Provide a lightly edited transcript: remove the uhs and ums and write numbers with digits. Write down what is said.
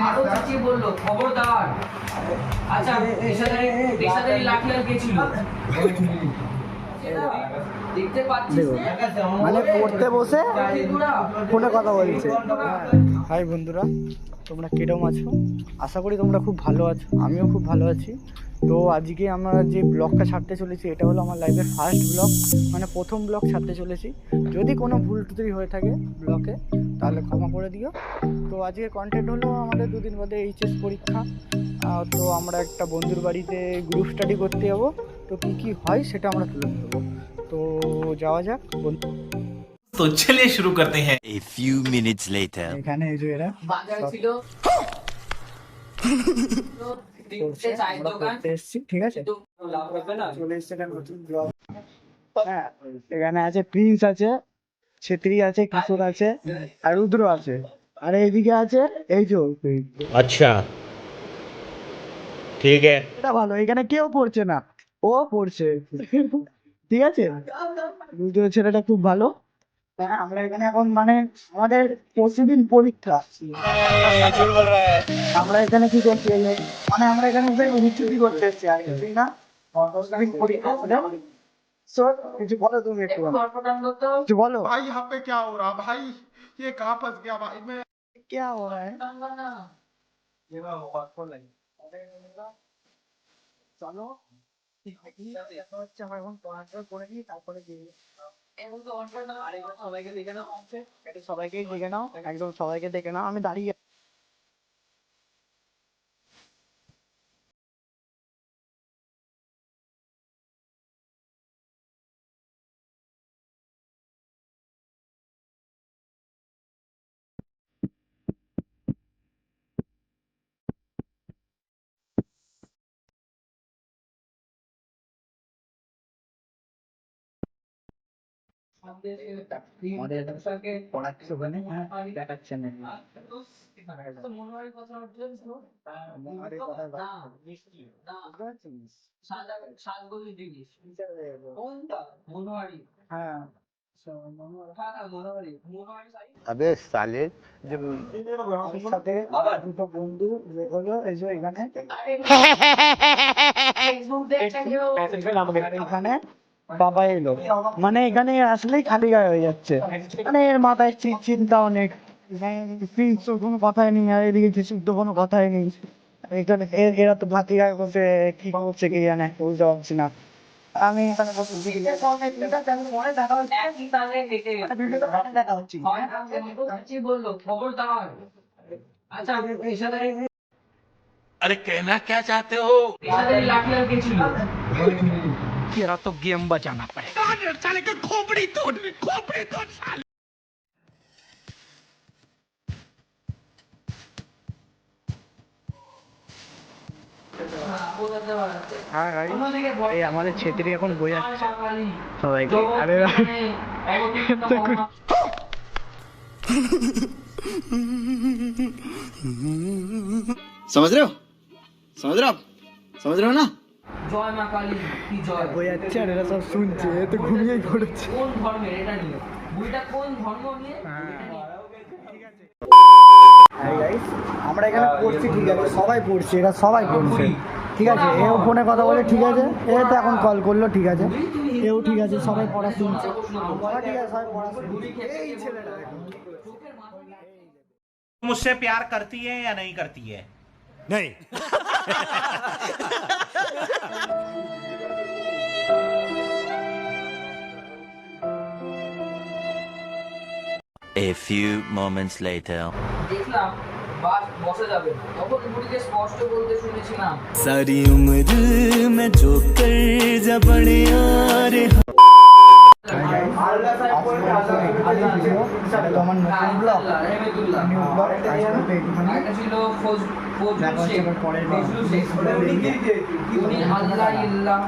আরো চেঁচিয়ে বললো খবরদার। আচ্ছা পেশাদারি লাঠি আর কে ছিল? দেখতে পাচ্ছিস মানে পড়তে বসে ফোনে কথা বলছে। হাই বন্ধুরা, তোমরা কিরকম আছো? আশা করি তোমরা খুব ভালো আছো, আমিও খুব ভালো আছি। তো আজকে আমরা যে ব্লগটা ছাড়তে চলেছি এটা হলো আমার লাইফের ফার্স্ট ব্লগ, মানে প্রথম ব্লগ ছাড়তে চলেছি। যদি কোনো ভুল টুটি হয়ে থাকে ব্লগে তাহলে ক্ষমা করে দিও। তো আজকে কন্টেন্ট হলো আমাদের দুদিন বাদে এইচএস পরীক্ষা। তো আমরা একটা বন্ধুর বাড়িতে গ্রুপ স্টাডি করতে যাবো। তো কী কী হয় সেটা আমরা তুলে ধরবো। তো যাওয়া যাক। तो चलिए शुरू करते हैं। A few minutes later. এখানে এই যে এরা বাজার ছিল চায়ের দোকান। এসছি, ঠিক আছে, চলে এসছে একটা নতুন ব্লগ। হ্যাঁ, এখানে আছে প্রিন্স আছে, ছেত্রী আছে, কিশোর আছে, আর রুদ্র আছে। আর এইদিকে আছে এই যে अच्छा ठीक है। এটা ভালো, এখানে কেউ পড়ছে না, ও পড়ছে। ঠিক আছে, রুদ্র ছেলেটা খুব ভালো। হ্যাঁ, আমরা এখানে এখন মানে আমাদের প্রতিদিন পরীক্ষা। আমরা এখানে কি করছি, মানে আমরা এখানে ছুটি করতে এসেছি আর কিছুই না। পরীক্ষা কিছু বলো, তুমি একটু কিছু বলো। भाई यहाँ पे क्या हो रहा भाई, ये कहाँ फंस गया भाई मैं। क्या हो रहा है? চলো করে নিই, তারপরে সবাইকে দেখে নাও, সবাইকেই দেখে নাও, একদম সবাইকে দেখে নাও। আমি দাঁড়িয়ে পড়াচ্ছি ওখানে, দেখাচ্ছে না। হ্যাঁ, अबे साले সাথে দুটো বন্ধু হলো এই যে এখানে এখানে বাবা এলো, মানে এখানে আসলেই খালি গায়ে হয়ে যাচ্ছে। মানে এর মাথায় চিন্তা অনেক, কোনো কথাই নেই, আর এদিকে যিশুর তো কোনো কথাই নেই। এখানে এরা তো ভাতি গায়ে বসে কি করছে কি জানে, বুঝতে পারছি না। আমি এখানে বসে দেখা হচ্ছে। বললো খবরদার। আচ্ছা পেশাদারি अरे कहना क्या चाहते हो? পেশাদারি লাঠি আর কে ছিল? तेरा तो गेम बचाना पड़ेगा। साले का खोपड़ी तोड़ साले। হ্যাঁ ভাই, এই আমাদের ছেত্রী এখন বই আসছে সবাইকে। আরে समझ रहे हो समझ रहे हो समझ रहे हो ना। জয় মা কালী কি জয়। বই যাচ্ছে আর এরা সব শুনছে, এ তো ঘুমিয়েই পড়েছে। কোন ধর্মের এটা নিয়ে বইটা, কোন ধর্ম নিয়ে? হাই গাইস, আমরা এখানে পড়ছি, ঠিক আছে, সবাই পড়ছি, এরা সবাই পড়ছে, ঠিক আছে। এও ফোনে কথা বলে, ঠিক আছে, এ তো এখন কল করলো, ঠিক আছে, এও ঠিক আছে, সবাই পড়া শুনছে, ঠিক আছে, সবাই পড়া শুনছে। এই ছেলেটা मुझसे प्यार करती है या नहीं करती है? नहीं A few moments later. দেখলাম বাস বসে যাবে, তখন বুড়িকে স্পষ্ট বলতে শুনেছিলাম सारी उम्र में जो कर जा बड़े यार তোমার নতুন ব্লগ, রহমতুল্লাহ। নিউ ব্লগ, একটা ছিল ফজলুল শেখ, পরের ফজলুল শেখ, উনি আল্লাহ ইল্লাহ